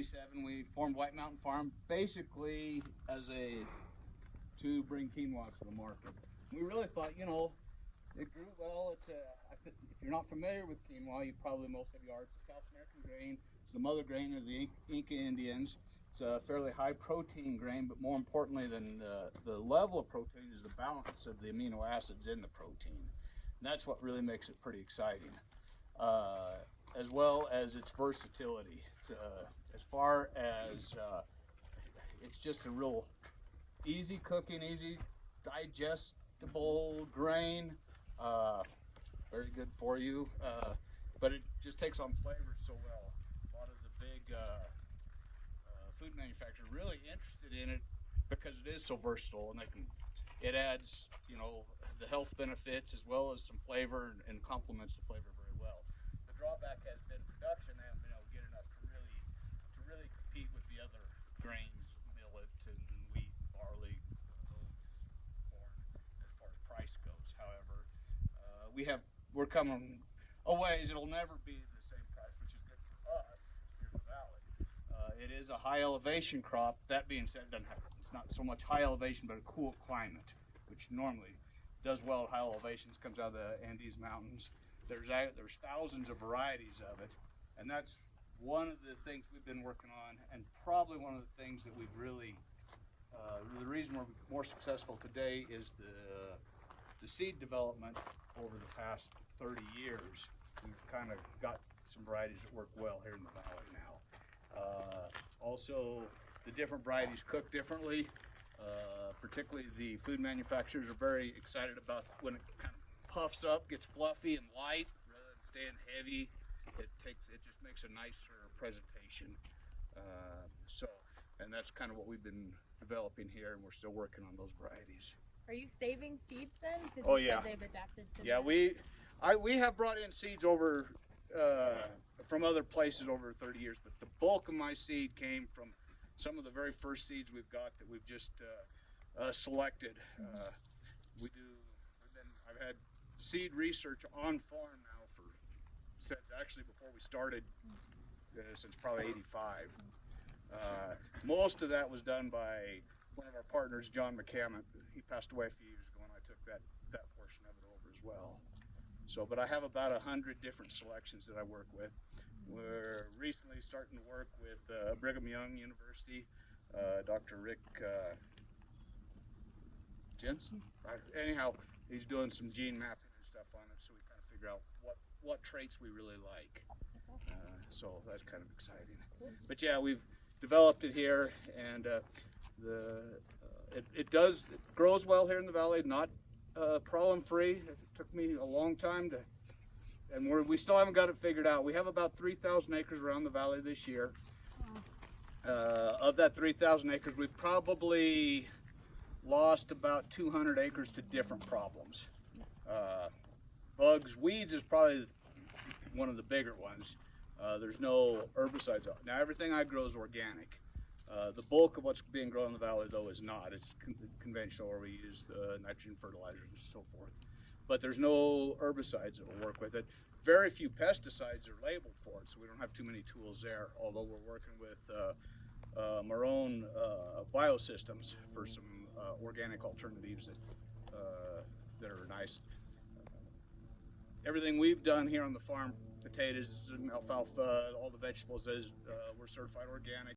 '87, we formed White Mountain Farm basically to bring quinoa to the market. We really thought, it grew well. If you're not familiar with quinoa, most of you are. It's a South American grain. It's the mother grain of the Inca Indians. It's a fairly high protein grain, but more importantly than the level of protein is the balance of the amino acids in the protein. And that's what really makes it pretty exciting, as well as its versatility. As far as it's just a real easy cooking, easy digestible grain, very good for you, but it just takes on flavor so well. A lot of the big food manufacturers are really interested in it because it is so versatile, and it adds the health benefits as well as some flavor and complements the flavor very well. The drawback has been production. They haven't been able to get enough to really compete with the other grains, millet and wheat, barley, oats, corn, as far as price goes. However, we're coming a ways. It'll never be the same price, which is good for us here in the valley. It is a high elevation crop. That being said, it's not so much high elevation, but a cool climate, which normally does well at high elevations. Comes out of the Andes Mountains. There's thousands of varieties of it, and that's one of the things we've been working on, and probably one of the things that we've really, the reason we're more successful today is the seed development over the past 30 years. We've kind of got some varieties that work well here in the valley now. Also, the different varieties cook differently. Particularly the food manufacturers are very excited about when it kind of puffs up, gets fluffy and light rather than staying heavy. It just makes a nicer presentation. And that's kind of what we've been developing here, and we're still working on those varieties. Are you saving seeds then? Oh yeah. They've adapted to yeah, we have brought in seeds over from other places over 30 years, but the bulk of my seed came from some of the very first seeds we've got that we've just selected. I've had seed research on farm now since actually before we started, since probably '85. Most of that was done by one of our partners, John McCammon. He passed away a few years ago, and I took that portion of it over as well. But I have about 100 different selections that I work with. We're recently starting to work with Brigham Young University, Dr. Rick Jensen. Anyhow, he's doing some gene mapping and stuff on it, so we kind of figure out what traits we really like. So that's kind of exciting. But yeah, we've developed it here, and it grows well here in the valley, not problem-free. It took me a long time and we still haven't got it figured out. We have about 3,000 acres around the valley this year. Of that 3,000 acres, we've probably lost about 200 acres to different problems. Bugs, weeds is probably one of the bigger ones. There's no herbicides. Now everything I grow is organic. The bulk of what's being grown in the valley, though, is not. It's conventional, where we use nitrogen fertilizers and so forth. But there's no herbicides that will work with it. Very few pesticides are labeled for it, so we don't have too many tools there, although we're working with our own biosystems for some organic alternatives that are nice. Everything we've done here on the farm, potatoes and alfalfa, all the vegetables, we're certified organic.